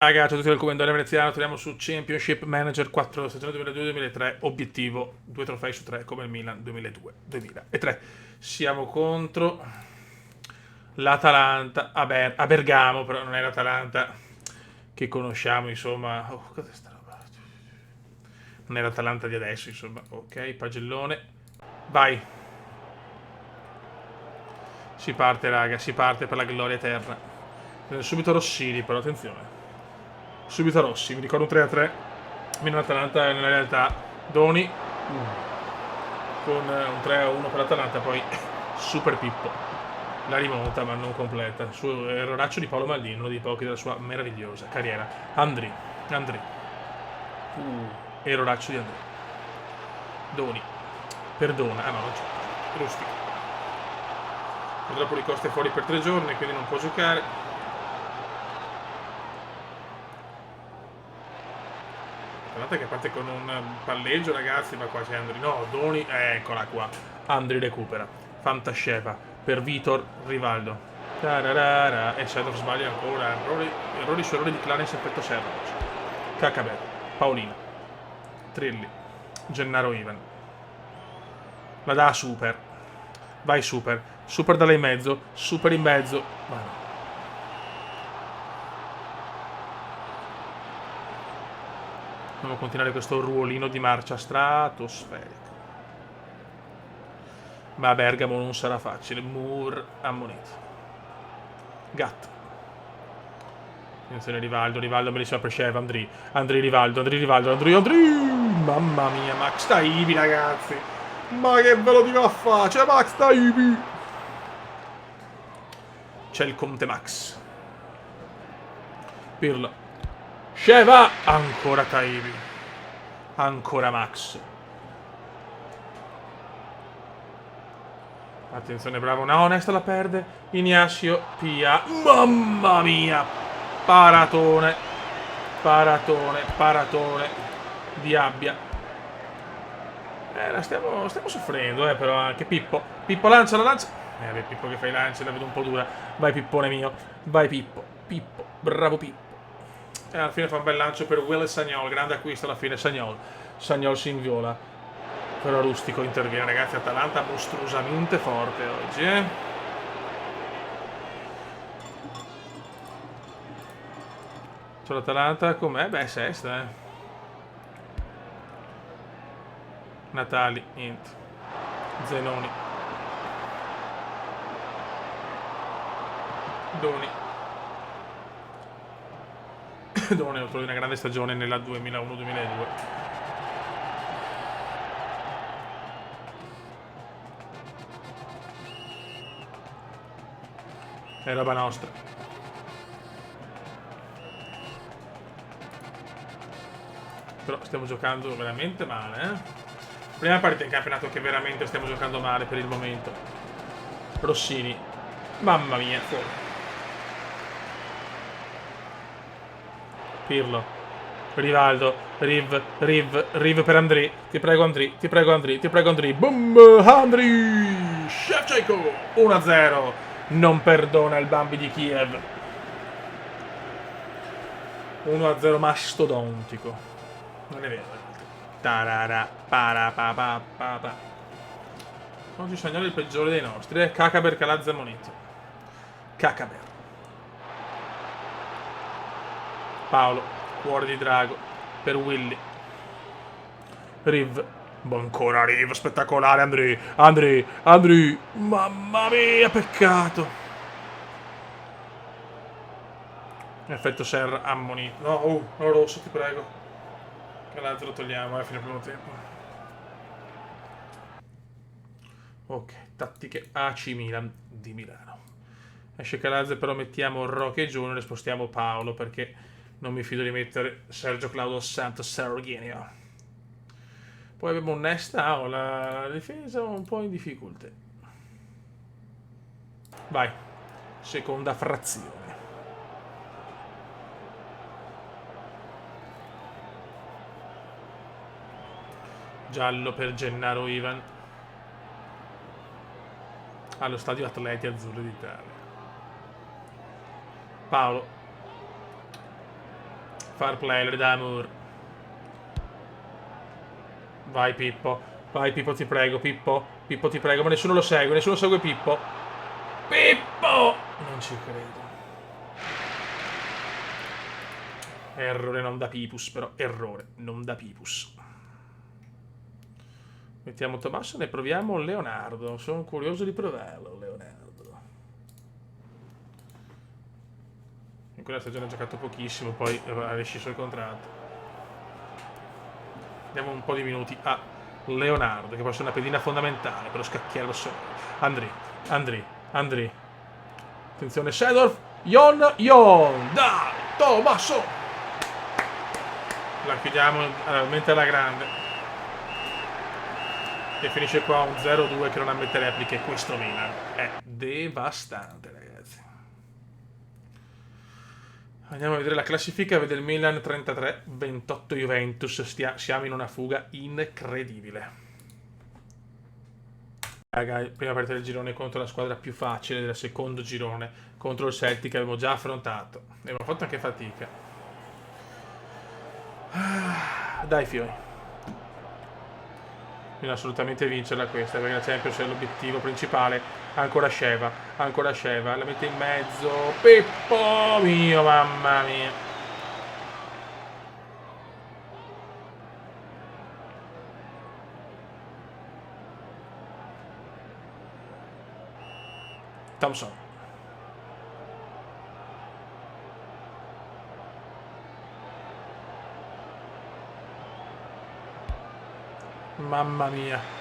Raga, ciao a tutti dal Commendatore Veneziano, torniamo su Championship Manager 4, stagione 2002-2003, obiettivo 2 trofei su 3 come il Milan 2002-2003. Siamo contro l'Atalanta a Bergamo, però non è l'Atalanta che conosciamo, insomma. Oh, cos'è sta roba? Non è l'Atalanta di adesso, insomma. Ok, pagellone. Vai. Si parte, raga, si parte per la gloria eterna. Subito Rossini, però attenzione. Subito Rossi, mi ricordo un 3-3. Milan-Atalanta nella realtà Doni con un 3-1 per l'Atalanta, poi Super Pippo la rimonta ma non completa su erroraccio di Paolo Maldini, uno dei pochi della sua meravigliosa carriera. Andri erroraccio di Andri. Doni perdona, ah no, non c'è Rustico. Purtroppo Ricosta è fuori per 3 giorni, quindi non può giocare. Guardate che parte con un palleggio, ragazzi, ma qua c'è Andri. No, Doni, eccola qua. Andri recupera. Fantascieva per Vitor Rivaldo. Tararara. E Sedov sbaglia ancora. Errori su errori di Clarence effetto Serrano. Cacabè. Paolina. Trilli. Gennaro Ivan. La dà a Super. Vai Super. Super da lei in mezzo. Super in mezzo. Ma no. Dobbiamo continuare questo ruolino di marcia stratosferico. Ma a Bergamo non sarà facile. Moore ammonito. Gatto. Attenzione Rivaldo, bellissima per Sheva, Andri, Rivaldo. Mamma mia, Max Taibi, ragazzi. Ma che ve lo dico a fa? C'è Max Taibi. C'è il Conte Max. Pirlo. Sheva. Ancora Taibi. Ancora Max. Attenzione, bravo. No, Onesta la perde. Ignacio Pia. Mamma mia. Paratone. Diabbia. La stiamo soffrendo, però anche Pippo. Pippo lancia, la lancia. Beh, Pippo che fai lancia, la vedo un po' dura. Vai Pippone mio. Vai Pippo. Bravo Pippo. E alla fine fa un bel lancio per Will e Sagnol. Grande acquisto alla fine, Sagnol si inviola. Però Rustico interviene, ragazzi. Atalanta mostruosamente forte oggi, C'è l'Atalanta com'è? Beh, sesta, Natali, niente. Zenoni. Doni. Doni è autore di una grande stagione nella 2001-2002. È roba nostra. Però stiamo giocando veramente male, Prima partita in campionato che veramente stiamo giocando male per il momento. Rossini. Mamma mia, fuori. Pirlo. Rivaldo. Riv per Andri. Ti prego Andri. Boom! Andri! Shevchenko! 1-0. Non perdona il Bambi di Kiev. 1-0 mastodontico. Non è vero. Tarara, para, pa, pa, pa, pa. Oggi Sagnolo è il peggiore dei nostri. Cacaber, Calazza, Monito. Cacaber. Paolo, cuore di drago. Per Willy. Riv. Ancora Riv, spettacolare. Andri. Mamma mia, peccato. Effetto Serra, ammonito. No, rosso, ti prego. Calazzo lo togliamo alla fine del primo tempo. Ok, tattiche AC Milan di Milano. Esce Calazzo, però mettiamo Roque Junior e spostiamo Paolo perché non mi fido di mettere Sergio Claudio Santos Sergenio. Poi abbiamo un Nesta, la difesa un po' in difficoltà. Vai, seconda frazione. Giallo per Gennaro Ivan allo stadio Atleti Azzurri d'Italia. Paolo Far play d'Amour. Vai Pippo. Vai Pippo, ti prego, Pippo. Pippo, ti prego, ma nessuno lo segue Pippo. Pippo! Non ci credo. Errore non da Pipus, però. Errore non da Pipus. Mettiamo Tommaso e proviamo Leonardo. Sono curioso di provarlo, Leonardo. In quella stagione ha giocato pochissimo, poi ha rescisso il contratto. Diamo un po' di minuti a Leonardo, che può essere una pedina fondamentale per lo scacchiere rosso. Andri. Attenzione, Seedorf. Dai, Tommaso. La chiudiamo veramente alla grande. E finisce qua un 0-2 che non ammette repliche. Questo Milan è devastante, ragazzi. Andiamo a vedere la classifica. Vede il Milan 33, 28 Juventus. Siamo in una fuga incredibile. Raga, prima partita del girone contro la squadra più facile del secondo girone, contro il Celtic che avevo già affrontato. E abbiamo fatto anche fatica. Dai fioi. Bisogna assolutamente vincerla questa, perché la Champions è l'obiettivo principale. Ancora Sheva, la mette in mezzo. Pippo mio, mamma mia. Thompson. Mamma mia.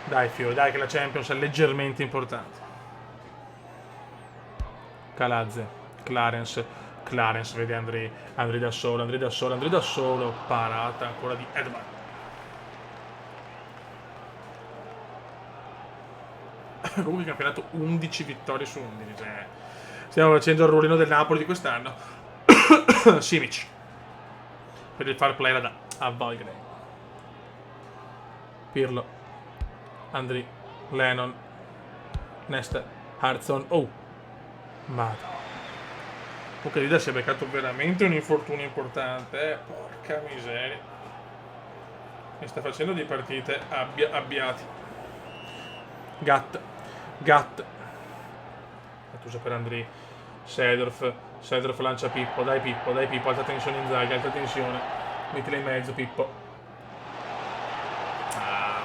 Dai fiori, dai che la Champions è leggermente importante. Calazze, Clarence, vede Andri da solo, parata ancora di Edman. Comunque il campionato 11 vittorie su 11, cioè stiamo facendo il ruolino del Napoli di quest'anno. Simic per il far play da a Valgren. Pirlo, Andri, Lennon, Nesta, Hudson. Oh, madonna. Ok, Dida si è beccato veramente un infortunio importante, porca miseria. Mi sta facendo di partite abbiati. Gatt. Gattuso per Andri. Seedorf lancia Pippo, dai Pippo, alta tensione in Inzaghi, alta tensione. Mettila in mezzo Pippo.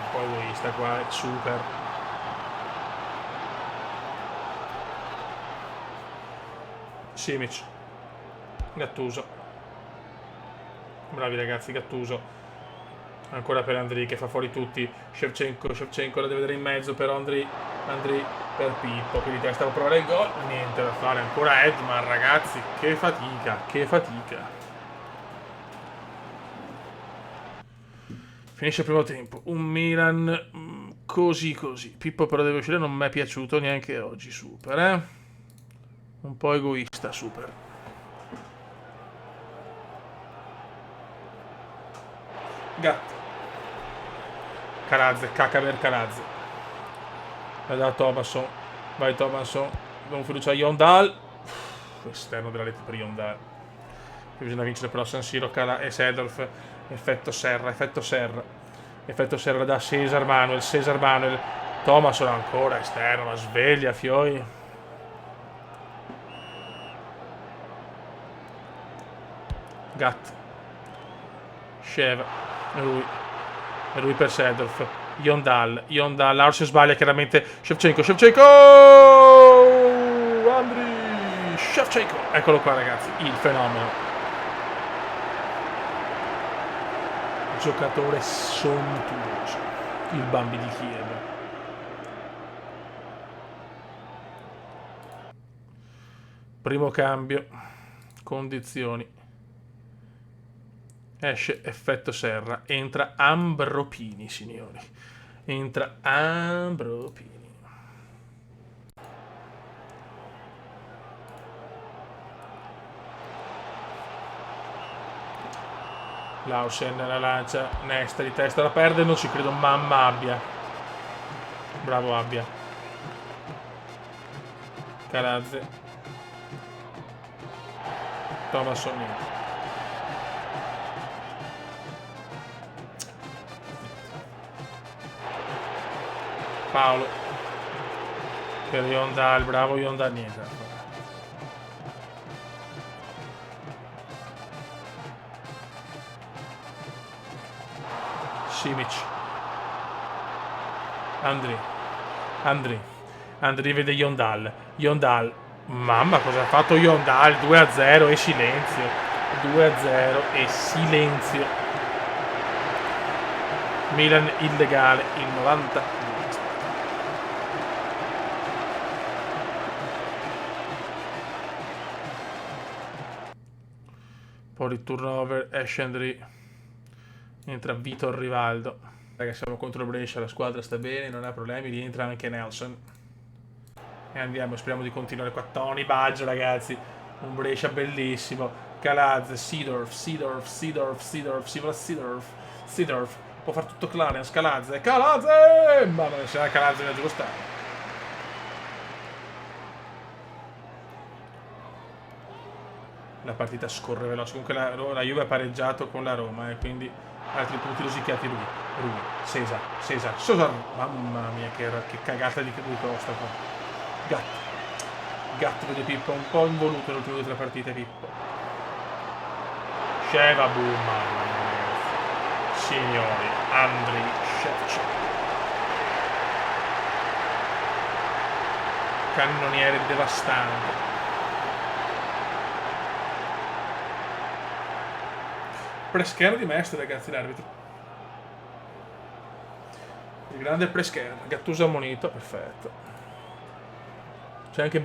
Un po' egoista qua, è super. Simic. Gattuso. Bravi ragazzi, Gattuso. Ancora per Andri che fa fuori tutti. Shevchenko la deve vedere in mezzo per Andri per Pippo, quindi testa a provare il gol. Niente da fare, ancora Edman, ragazzi. Che fatica. Finisce il primo tempo. Un Milan così. Pippo però deve uscire, non mi è piaciuto neanche oggi. Super, un po' egoista, super. Gatto. Calazze, per Calazze. La da Thomasson. Vai Thomasson. Abbiamo fiducia a Yondal. Esterno della rete per Yondal. Bisogna vincere però San Siro, e Seedorf. Effetto Serra da Cesar Manuel. Thomasson ancora esterno, la sveglia, fioi. Gatt. Sheva. E lui per Seedorf. Yondal. Lars sbaglia chiaramente. Shevchenko. Andri Shevchenko. Eccolo qua ragazzi, il fenomeno. Giocatore sontuoso, il Bambi di Kiev. Primo cambio, condizioni. Esce effetto Serra, entra Ambropini, signori. Lausen la lancia, Nesta di testa, la perde, non ci credo, mamma Abbia. Bravo Abbia. Calazze. Thomasson niente. Paolo. Per Yondal, bravo Yondal, niente. Simic. Andri vede Yondal. Yondal. Mamma, cosa ha fatto Yondal? 2-0 e silenzio. 2-0 e silenzio. Milan illegale in 90. Poi di turnover, esce Andri. Entra Vitor Rivaldo. Ragazzi, siamo contro il Brescia, la squadra sta bene, non ha problemi, rientra anche Nelson. E andiamo, speriamo di continuare qua. Tony Baggio, ragazzi. Un Brescia bellissimo. Calaz, Seedorf. Può far tutto Clarence, Calaz. Mamma mia, se era Calaz nella giusta. La partita scorre veloce. Comunque la Juve ha pareggiato con la Roma e quindi altri punti rosicchiati lui. Cesar. Mamma mia, che cagata di Rui Costa qua. Gatto vede Pippo un po' involuto nell'ultimo della partita. Pippo Sheva, boom, mamma mia, signori. Andriy Shevchenko, cannoniere devastante. Prescher di Mestre, ragazzi, l'arbitro. Il grande Prescher. Gattuso ammonito, perfetto. C'è anche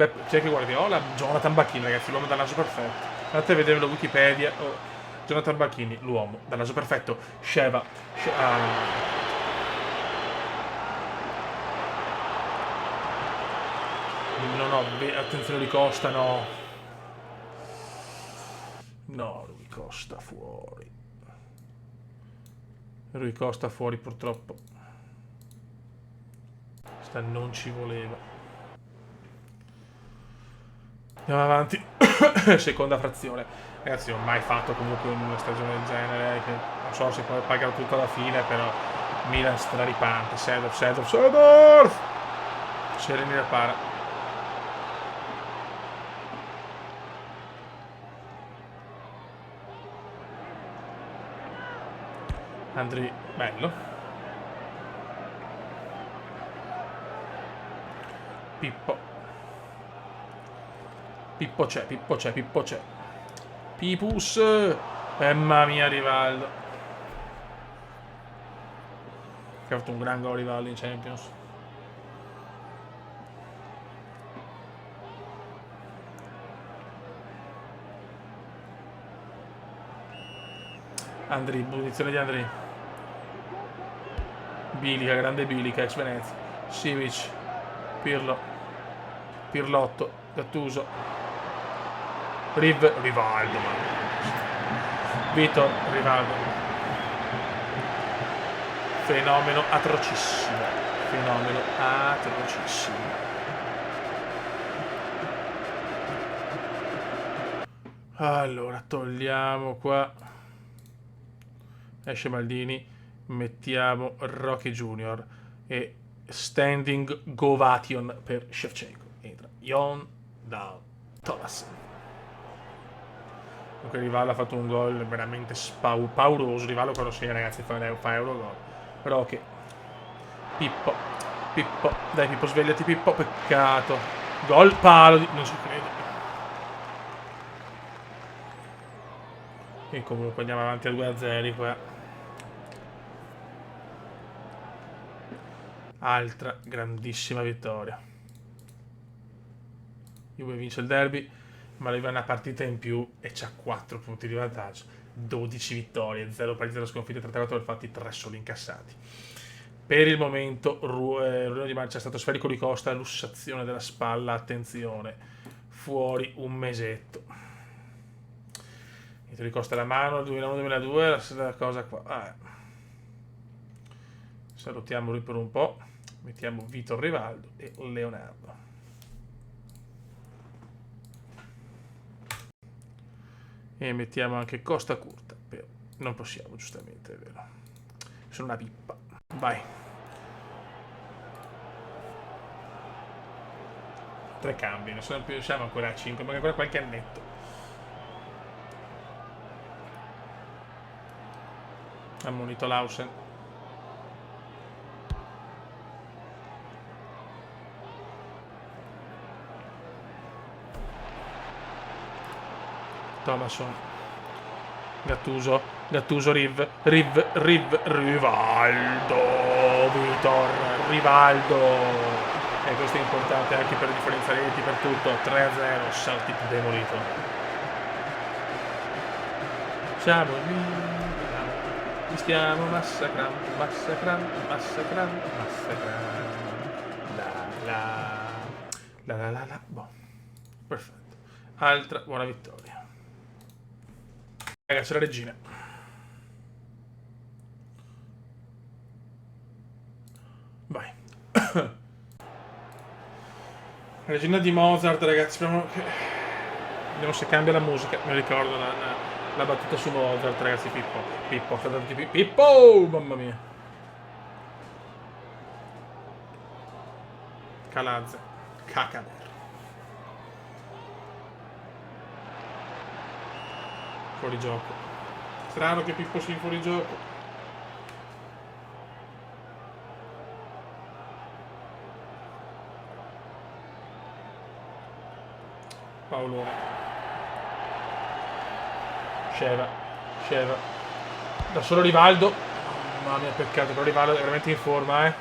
Guardiola. Jonathan Bacchini, ragazzi, l'uomo dal naso perfetto. Andate a vedere la Wikipedia. Jonathan Bacchini, l'uomo dal naso perfetto. Sheva. No, attenzione, Rui Costa, no. No, Rui Costa fuori. Rui Costa fuori, purtroppo. Sta non ci voleva. Andiamo avanti. Seconda frazione. Ragazzi, non ho mai fatto comunque una stagione del genere. Che non so se poi pagherò tutto alla fine, però Milan straripante. Seedorf! Sereni la para. Andri, bello. Pippo c'è. Pipus. Mamma mia, Rivaldo. Che ha fatto un gran gol Rivaldo in Champions. Andri, posizione di Andri. Bilica, grande Bilica, ex Venezia. Simic. Pirlotto. Gattuso. Rivaldo. Vitor Rivaldo. Fenomeno atrocissimo. Allora, togliamo qua. Esce Maldini. Mettiamo Rocky Junior. E standing Govation per Shevchenko. Entra Jon Dahl Thomas. Comunque Rivaldo ha fatto un gol veramente pauroso. Rivaldo quando sei, ragazzi, fa Eurogol. Rocky. Pippo. Dai Pippo, svegliati Pippo. Peccato. Gol palo di... non ci credo. E comunque andiamo avanti a 2-0 qua. Altra grandissima vittoria. Juve vince il derby, ma lui va una partita in più e c'ha 4 punti di vantaggio. 12 vittorie, 0 pareggi, 0 sconfitte, 34 gol fatti, 3 solo incassati. Per il momento Ruino di Marcia è stato sferico di Costa, lussazione della spalla, attenzione, fuori un mesetto. Di Costa la mano, 2001-2002, la cosa qua. Salutiamo lui per un po', mettiamo Vitor Rivaldo e Leonardo. E mettiamo anche Costa Curta, però non possiamo, giustamente, è vero. Sono una pippa. Vai. 3 cambi, non siamo ancora a 5, ma ancora qualche annetto. Ammonito Lausen. Thomasson. Gattuso, Rivaldo, Vitor, Rivaldo. E questo è importante anche per differenziare reti, per tutto. 3-0, salti demolito. Siamo lì, li stiamo massacrando. La. Boh. Perfetto. Altra buona vittoria. Ragazzi, la regina. Vai. Regina di Mozart, ragazzi. Vediamo se cambia la musica. Mi ricordo la battuta su Mozart, ragazzi. Pippo! Mamma mia. Calazze. Cacaner. Fuori gioco. Strano che Pippo sia fuori gioco. Paolone. Sceva. Da solo Rivaldo. Mamma mia, peccato, però Rivaldo è veramente in forma, eh.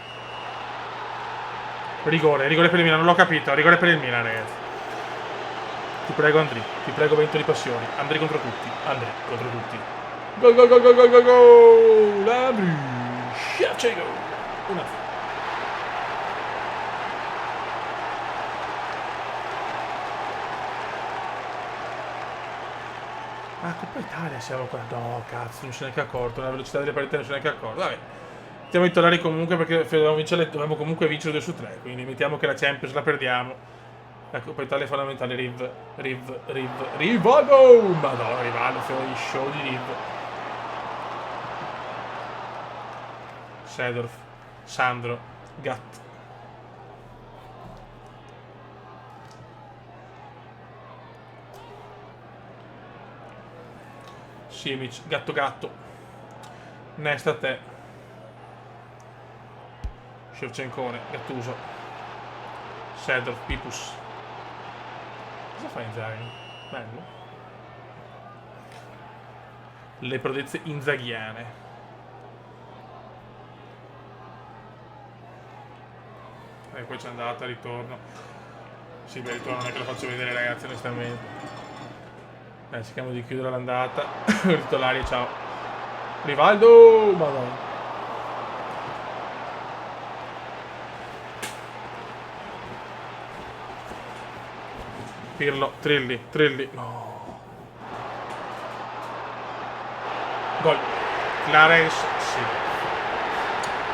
Rigore per il Milan, non l'ho capito. Rigore per il Milan, ragazzi. Ti prego, Andri. Ti prego, vento di passioni. Andri contro tutti. Gol. Andri. Shevchenko. 1-0. Ah, Coppa Italia siamo qua. No, cazzo, non se ne è neanche accorto. La velocità delle partite non se ne è neanche accorto. Vabbè. Mettiamo i titolari comunque perché dobbiamo comunque vincere 2 su 3. Quindi mettiamo che la Champions la perdiamo. La Coppa Italia è fondamentale. Rivaldo! Madonna, Rivaldo, il show di Riv. Sedorf, Sandro, Gatt. Simic, Gatto. Nesta a te. Shevchenkone, Gattuso. Sedorf, Pipus. Cosa fa Inzaghi? Bello. Le prodezze inzaghiane. E poi c'è andata, ritorno. Sì, beh, ritorno non è che lo faccio vedere, ragazzi, onestamente. Cerchiamo di chiudere l'andata. Titolari, ciao. Rivaldo! Madonna. Pirlo, Trilli. No. Gol. Clarence, sì.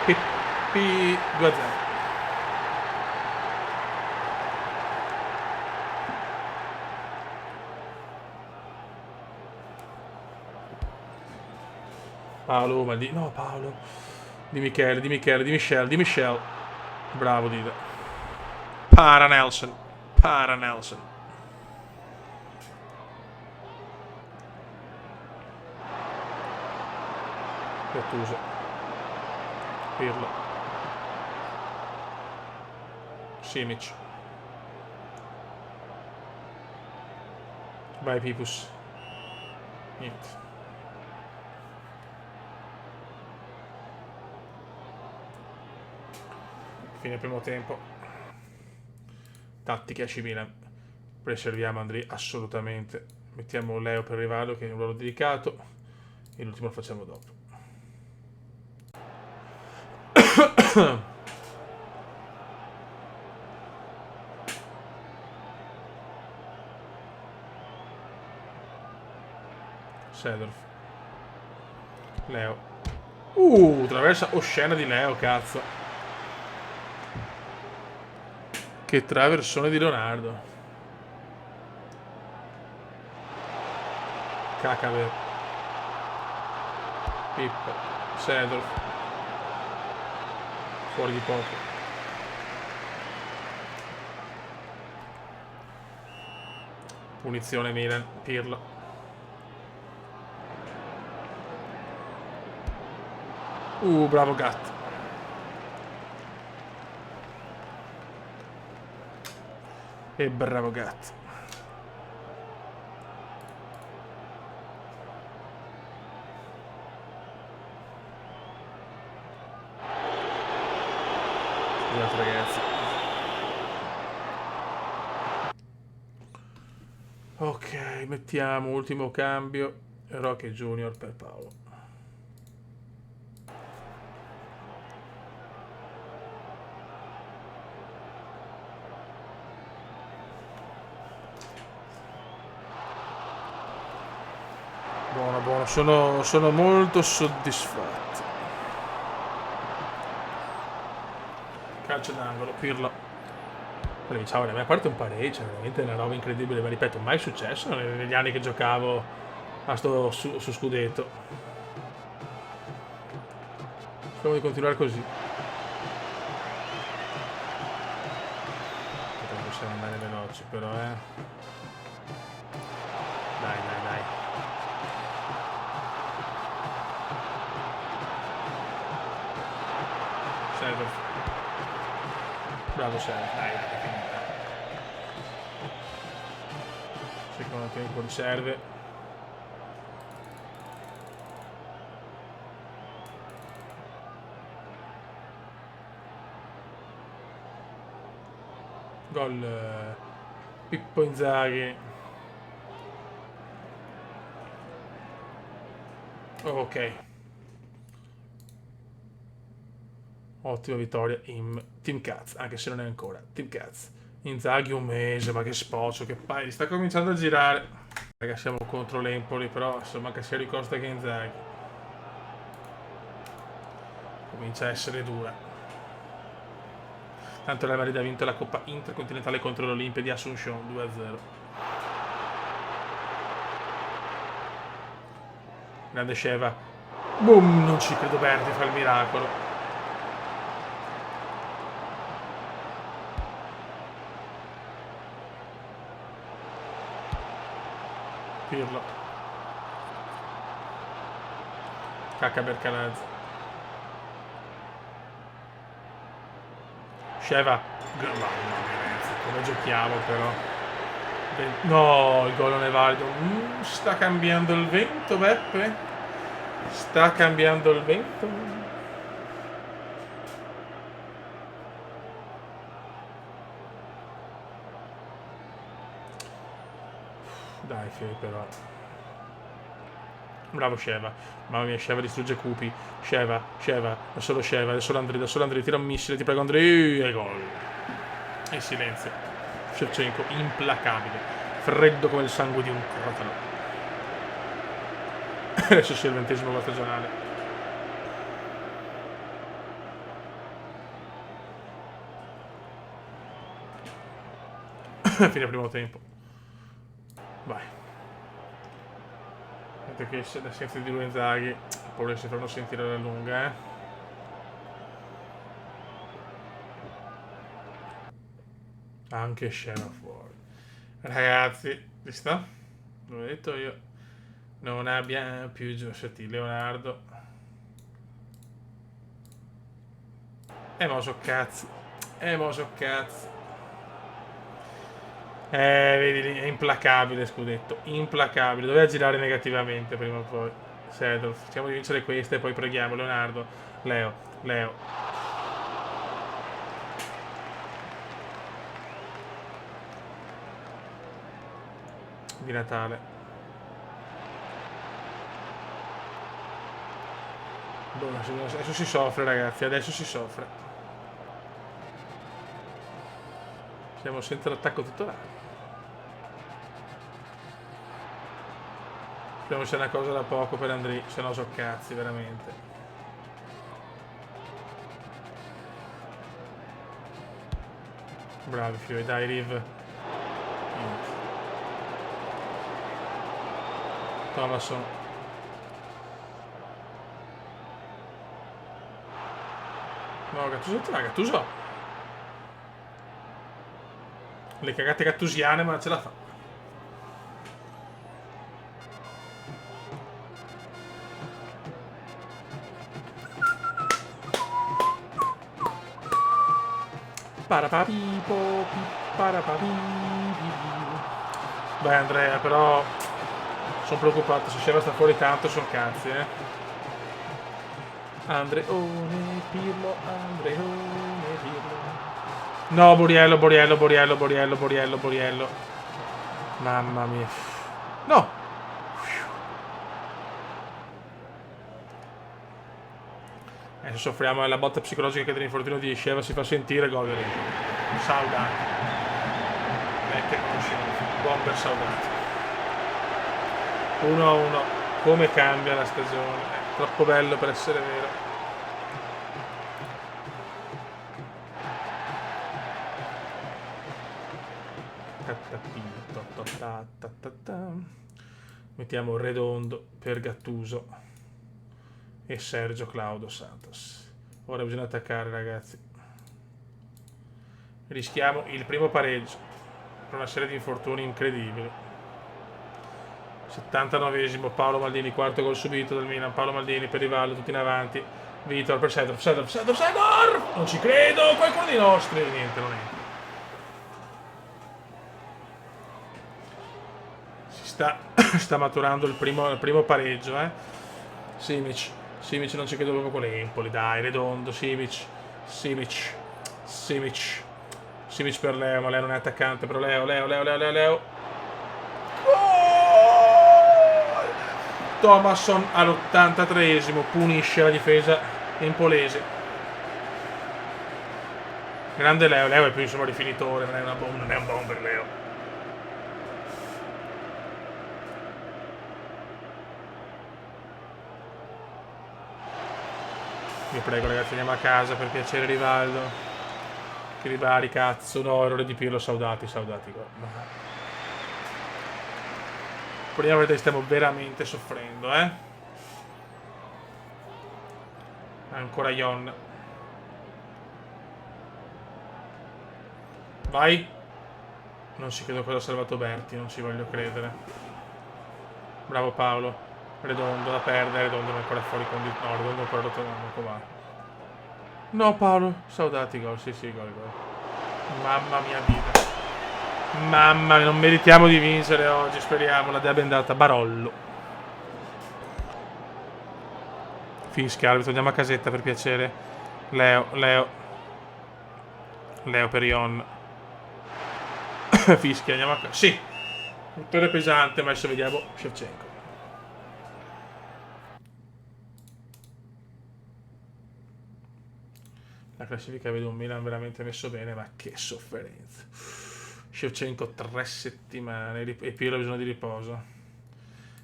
Pippi 2-0. Paolo, no, Paolo. Di Michel. Bravo, Dida. Para Nelson. Gattuso. Pirlo. Simic. Vai, Pipus. Niente. Fine primo tempo. Tattiche AC Milan. Preserviamo Andri assolutamente. Mettiamo Leo per Rivaldo, che è un ruolo delicato. E l'ultimo lo facciamo dopo. Sedorf. Leo. Traversa oscena di Leo, cazzo. Che traversone di Leonardo. Cacaver. Pippo. Sedorf. Fuori di poco. Punizione Milan, Pirlo. Bravo Gatto. E bravo Gatto. Scusate ragazzi. Ok, mettiamo ultimo cambio. Roque Junior per Paolo. Buono, buono, sono molto soddisfatto. Calcio d'angolo, Pirlo. Ciao, a me parte un pareggio, veramente una roba incredibile, ma ripeto, mai successo negli anni che giocavo a su Scudetto. Speriamo di continuare così. Possiamo andare veloci però, Dai, dai, dai. Serve. Bravo serve, dai, è finita. Secondo tempo di serve. Gol Pippo Inzaghi. Ok. Ottima vittoria in Team Cats, anche se non è ancora Team Cats. Inzaghi un mese, ma che spoccio, che paio, sta cominciando a girare. Raga, siamo contro l'Empoli, però insomma che sia Ricosta che Inzaghi. Comincia a essere dura. Tanto la Madrid ha vinto la Coppa Intercontinentale contro l'Olimpia di Asunción 2-0. Grande Sheva. Boom, non ci credo, Berti fa il miracolo. Pirlo. Cacca Bercanazzi. Sheva. Mamma mia, come giochiamo però. No, il gol non è valido. Sta cambiando il vento, Beppe? Sta cambiando il vento? Dai, però. Bravo Sheva. Mamma mia, Sheva distrugge Cupi. Sheva, da solo Sheva, da solo Andri, tira un missile, ti prego Andri, e gol. E silenzio. Shevchenko, implacabile. Freddo come il sangue di un crotalo. Adesso sia il 20° gol stagionale. Fine primo tempo. Vai. Perché l'assenza di Inzaghi poi si fanno sentire alla lunga, Anche scena fuori. Ragazzi, ci sta? L'ho detto io. Non abbiamo più giocati Leonardo. Mo so cazzo. Mo so cazzo. Vedi lì, è implacabile scudetto. Implacabile. Doveva girare negativamente prima o poi. Sedolf. Cerchiamo di vincere queste e poi preghiamo. Leonardo. Leo. Di Natale. Adesso si soffre, ragazzi. Adesso si soffre. Siamo senza l'attacco titolare. Speriamo sia una cosa da poco per Andri, se no so cazzi, veramente. Bravi fiori, dai Riv. Thomasson. No, Gattuso. Le cagate gattusiane, ma ce la fa. Parapapipo, parapapipi. Beh Andrea, però sono preoccupato, se Sceva sta fuori tanto sono cazzi, Andreone Pirlo, Andreone Pirlo. No, Boriello, Boriello, Boriello, Boriello, Boriello, Boriello. Mamma mia. No! Adesso soffriamo la botta psicologica che dell'infortunio di Sceva si fa sentire, gol Saudati. Vecchia conoscenza. Bomber Saudati. 1-1. Come cambia la stagione. È troppo bello per essere vero. Mettiamo Redondo per Gattuso e Sergio Claudio Santos. Ora bisogna attaccare, ragazzi. Rischiamo il primo pareggio per una serie di infortuni incredibili. 79esimo, Paolo Maldini, quarto gol subito dal Milan. Paolo Maldini per Rivaldo, tutti in avanti. Vitor per Sedor. Non ci credo, qualcuno dei nostri. Niente, non è. Sta maturando il primo pareggio, Simic non ci credo proprio con l'Empoli, dai, Redondo, Simic per Leo, ma Leo non è attaccante, però Leo. Thomasson all'83esimo punisce la difesa empolese. Grande Leo è più insomma rifinitore, non è un bomber Leo. Vi prego ragazzi, andiamo a casa, per piacere Rivaldo. Che Ribari, cazzo, no, errore di Pirlo, Saudati. Prima vedete stiamo veramente soffrendo, Ancora Ion. Vai. Non ci credo cosa ha salvato Berti, non ci voglio credere. Bravo Paolo. Redondo da perdere, Redondo non è ancora fuori con no, Redondo ancora rotto, va. No Paolo, Saudati gol, sì, gol. Mamma mia vita. Mamma mia, non meritiamo di vincere oggi, speriamo, la dea andata. Barollo. Fischia, arbitro, andiamo a casetta per piacere. Leo per Ion. Fischia, andiamo a casa. Sì. Vittoria pesante, ma adesso vediamo Shevchenko. La classifica vede un Milan veramente messo bene, ma che sofferenza. Shevchenko 3 settimane e Pirlo ha bisogno di riposo.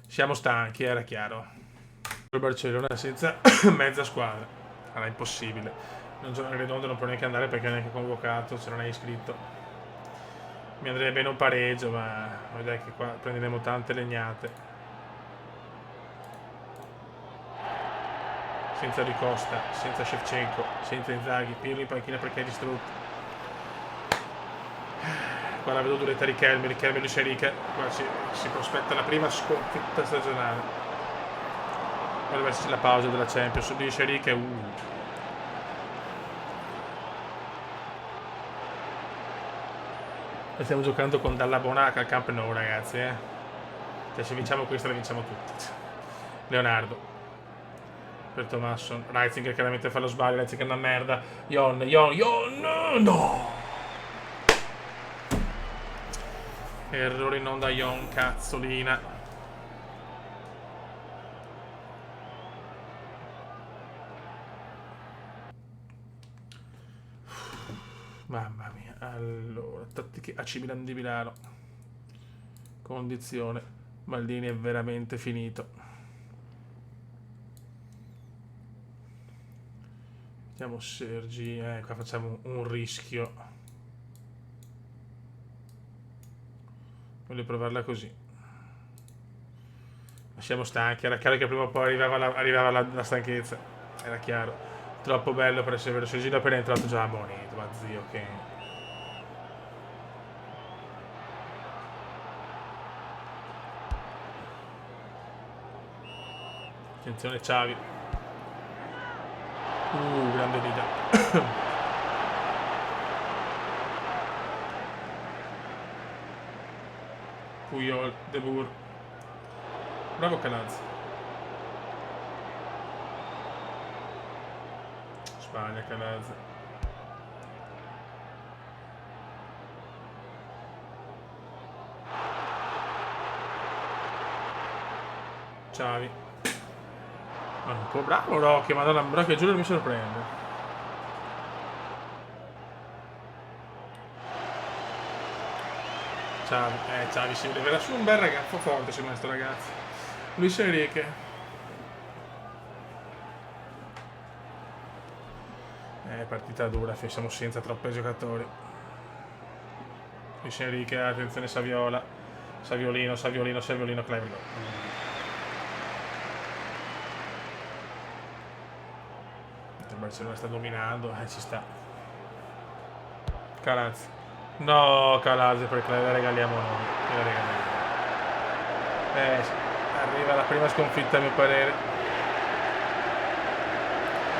Siamo stanchi, era chiaro. Il Barcellona senza mezza squadra. Era impossibile. Redondo non può neanche andare perché non è neanche convocato, se non è iscritto. Mi andrebbe bene un pareggio, ma vedrai che qua prenderemo tante legnate. Senza Ricosta, senza Shevchenko, senza Inzaghi, Pirlo in panchina perché è distrutto. Qua la vedo duretta Richelme Luis Enrique, qua si prospetta la prima sconfitta stagionale. Potrebbe esserci la pausa della Champions, Luis Enrique, Stiamo giocando con Dalla Bonaca al Camp Nou, ragazzi, Cioè, se vinciamo questa la vinciamo tutti. Leonardo per Thomasson, Reitzinger chiaramente fa lo sbaglio, Reitzinger è una merda. Ion, no! Errore in onda Ion, cazzolina. Mamma mia, allora, tattiche AC Milan di Milano. Condizione, Maldini è veramente finito. Mettiamo Sergi, qua facciamo un rischio. Voglio provarla così. Ma siamo stanchi, era chiaro che prima o poi arrivava la stanchezza. Era chiaro. Troppo bello per essere vero. Sergi appena è entrato già ammonito, ma zio che... Attenzione Xavi. Grande Dida. Puyol, De Boer. Bravo Calazzi. Sbaglia Calazzi. Xavi. Ma un po' bravo Rocchi, madonna, Rocchi giuro mi sorprende. Xavi si vede su un bel ragazzo forte, secondo me sto ragazzo. Luis Enrique. Partita dura, siamo senza troppi giocatori. Luis Enrique, attenzione Saviola. Saviolino, Cleverlo. Il Barcellona sta dominando, ci sta. Calazzi. No, Calazzi, perché la regaliamo noi. Arriva la prima sconfitta a mio parere.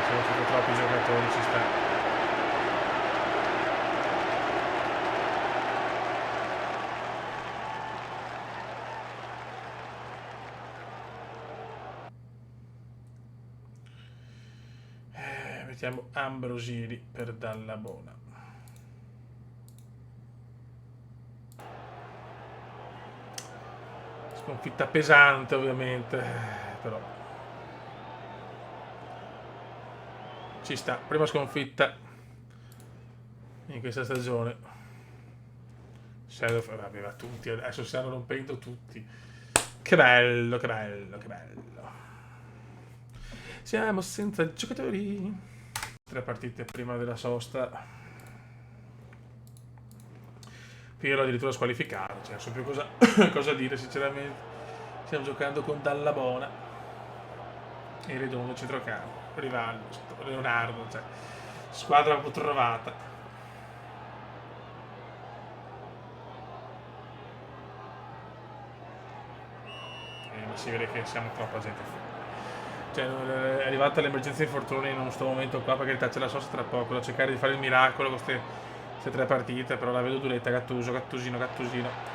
Sono stati troppi giocatori, ci sta. Mettiamo Ambrosini per Dall'Abona. Sconfitta pesante ovviamente, però ci sta, prima sconfitta in questa stagione. Shadow aveva tutti, adesso si stanno rompendo tutti. Che bello, che bello, che bello. Siamo senza giocatori. 3 partite prima della sosta. Pirlo addirittura squalificato, cioè non so più cosa dire sinceramente. Stiamo giocando con Dall'Abona e Redondo centrocampo, Rivaldo, Leonardo, cioè squadra un po' trovata. Ma si vede che siamo troppa gente fuori. Cioè, è arrivata l'emergenza infortuni in questo momento qua, perché c'è la sosta tra poco, devo cercare di fare il miracolo con queste 3 partite, però la vedo duretta. Gattusino,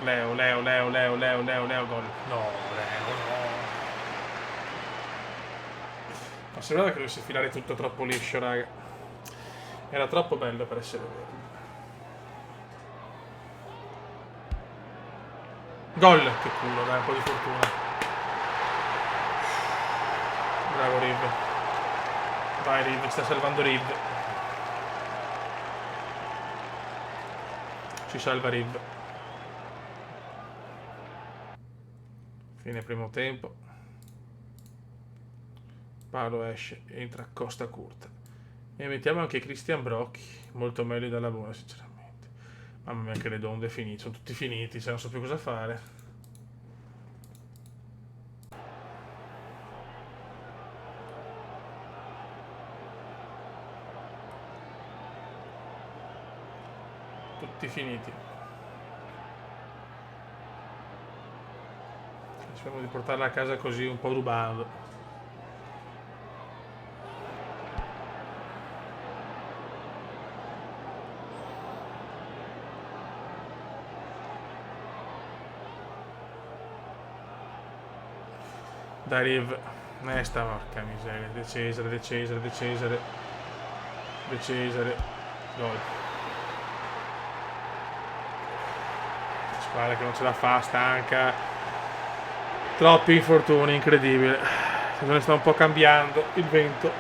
Leo, gol. No, Leo, no. Ma sembrava che dovesse filare tutto troppo liscio, raga. Era troppo bello per essere vero. Gol, che culo, dai, un po' di fortuna. Bravo Riv. Vai Riv, sta salvando Riv. Ci salva Riv. Fine primo tempo. Paolo esce, entra Costa Curta. E mettiamo anche Christian Brocchi. Molto meglio dalla buona, sinceramente. Mamma mia, che Redondo è finito. Sono tutti finiti, non so più cosa fare. Tutti finiti. Speriamo di portarla a casa così un po' rubando. Da Riv. Sta porca miseria. De Cesare. Gol. Squadra che non ce la fa, stanca. Troppi infortuni, incredibile. Se ne sta un po' cambiando il vento.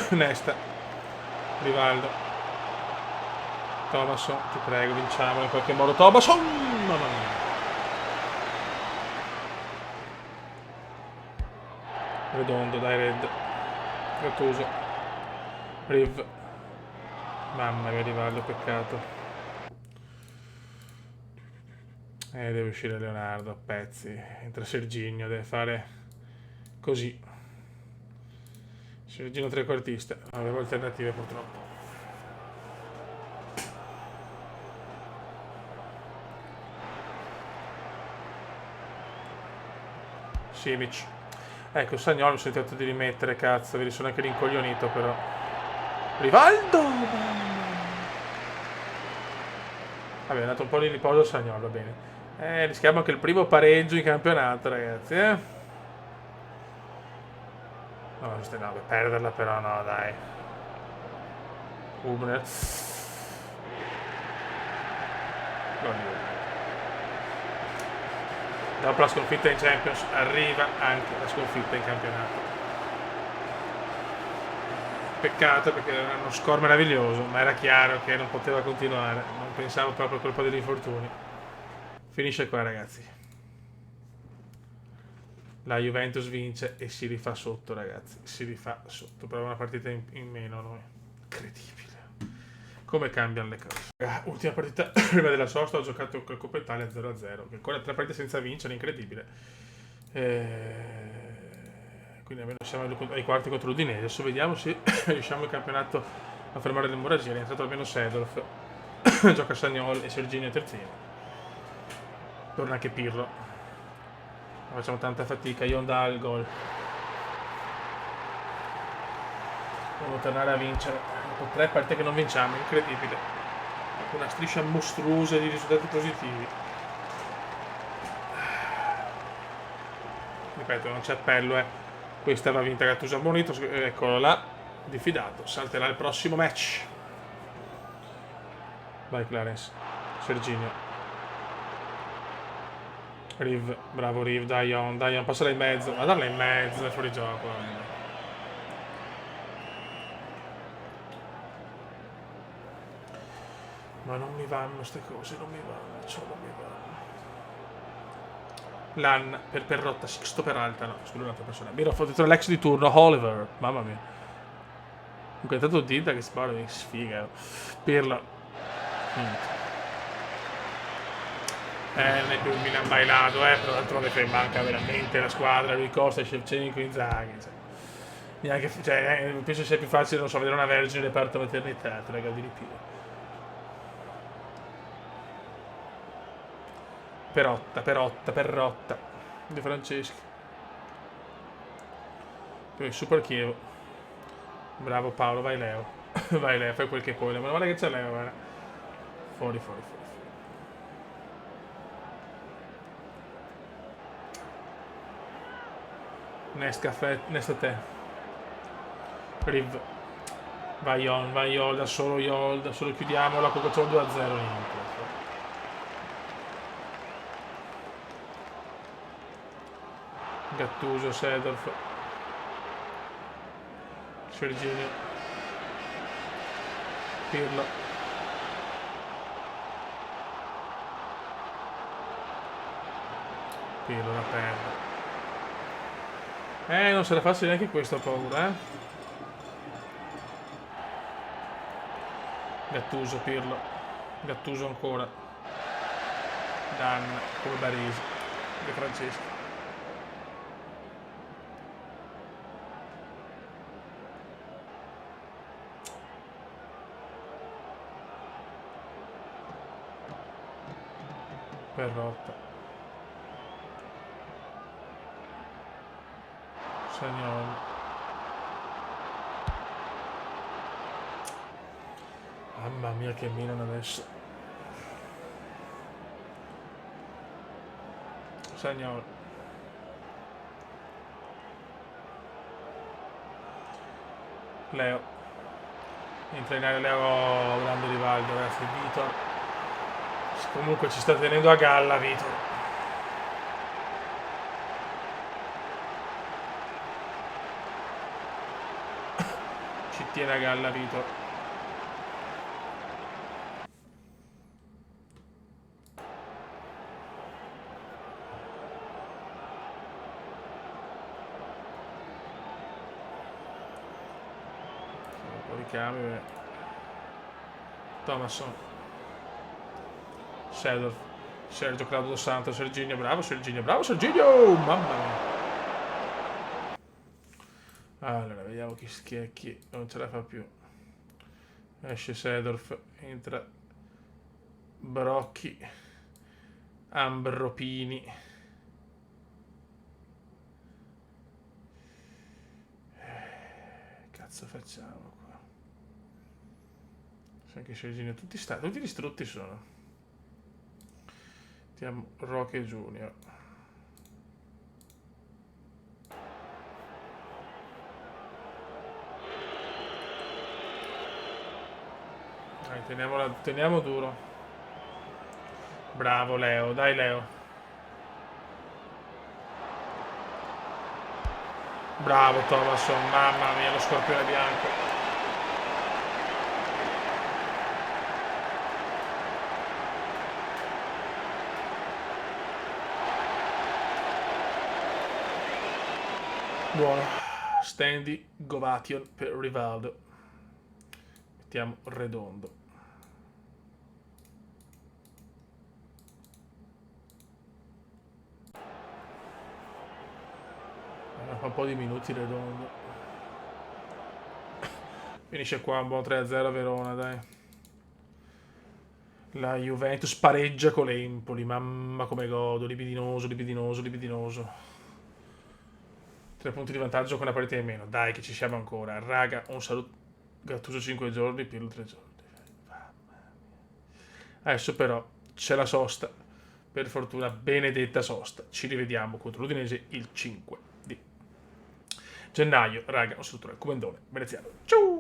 Nesta. Rivaldo. Thomasson, ti prego, vinciamo in qualche modo. Thomasson! Mamma mia. Redondo, dai Red. Gattuso. Riv. Mamma mia, Rivaldo, peccato. Deve uscire Leonardo a pezzi. Entra Serginho, deve fare così. Serginho trequartista. Non avevo alternative purtroppo. Simic. Ecco, Sagnolo mi sono tentato di rimettere, cazzo, vedi, sono anche rincoglionito però. Rivaldo! Vabbè, è andato un po' di riposo Sagnol, va bene. Rischiamo anche il primo pareggio in campionato, ragazzi, No, questa no, perderla però no, dai. Hubner. Dopo la sconfitta in Champions arriva anche la sconfitta in campionato. Peccato perché era uno score meraviglioso, ma era chiaro che non poteva continuare. Non pensavo proprio a colpa degli infortuni. Finisce qua, ragazzi. La Juventus vince e si rifà sotto, ragazzi. Si rifà sotto. Però una partita in meno noi. Incredibile. Come cambiano le cose. Ultima partita prima della sosta ho giocato con Coppa Italia 0-0. Ancora 3 partite senza vincere, incredibile. Quindi almeno siamo ai quarti contro l'Udinese. Adesso vediamo se riusciamo in campionato a fermare l'emorragia. È entrato almeno Sedorf. Gioca Sagnol e Serginio terzino. Torna anche Pirlo. Facciamo tanta fatica. Yonda al gol. Dobbiamo tornare a vincere. Dopo 3 partite che non vinciamo, incredibile. Una striscia mostruosa di risultati positivi. Ripeto, non c'è appello, Questa va vinta Gattuso Bonito, eccolo là, diffidato, salterà il prossimo match. Vai Clarence, Serginio. Riv, bravo Riv, Dion, passala in mezzo, ma darla in mezzo, è fuori gioco. Ma non mi vanno queste cose, non mi vanno, non mi vanno. Lan per Perrotta, Sixto Peralta, no, scusa un'altra persona. Mi ero fottuto l'ex di turno, Oliver, mamma mia. Comunque è stato Dita che spara, mi sfiga. Pirlo. Non è più il Milan bailato, però d'altronde che manca veramente la squadra, lui Costa, Shevchenko, Inzaghi. Neanche, penso sia più facile, non so, vedere una vergine in reparto maternità, te la godi di più. Perrotta. De Franceschi. Poi Super Chievo. Bravo Paolo, vai Leo. Vai Leo, fai quel che puoi. Ma guarda che c'è Leo, guarda. Fuori. Nesta te. Riv. Vai Yol, da solo chiudiamo la Coca-Cola 2-0 niente. Gattuso, Sedorf, Serginio, Pirlo, la perde. Non sarà facile neanche questo, ho paura, Gattuso, Pirlo, Gattuso ancora, Dan, come Baresi, De Franceschi. Perrotta. Sagnol. Mamma mia che Milan adesso. Sagnol. Leo. Entra in area Leo, grande Rivaldo, ragazzi, Vitor. Comunque ci sta tenendo a galla Vitor. Ci tiene a galla Vitor. Un po' di cambio. Thomasson. Sedorf. Sergio Claudio Dos Santos, Serginio, bravo Serginio, mamma mia. Allora, vediamo chi non ce la fa più. Esce Sedorf, entra Brocchi, Ambropini. Cazzo facciamo qua? Anche Sceglini, tutti distrutti sono. Mettiamo Roque Junior. Dai, teniamo duro. Bravo Leo, dai Leo. Bravo Thomason, mamma mia, lo scorpione bianco. Buono. Standy Govation per Rivaldo. Mettiamo Redondo. Fa un po' di minuti Redondo. Finisce qua un buon 3-0 a Verona, dai. La Juventus pareggia con l'Empoli. Mamma come godo. Libidinoso, libidinoso, libidinoso. 3 punti di vantaggio con una partita in meno. Dai che ci siamo ancora. Raga, un saluto. Gattuso 5 giorni, Pirlo 3 giorni. Adesso però c'è la sosta. Per fortuna, benedetta sosta. Ci rivediamo contro l'Udinese il 5 di gennaio. Raga, un saluto dal Comendone veneziano. Ciao!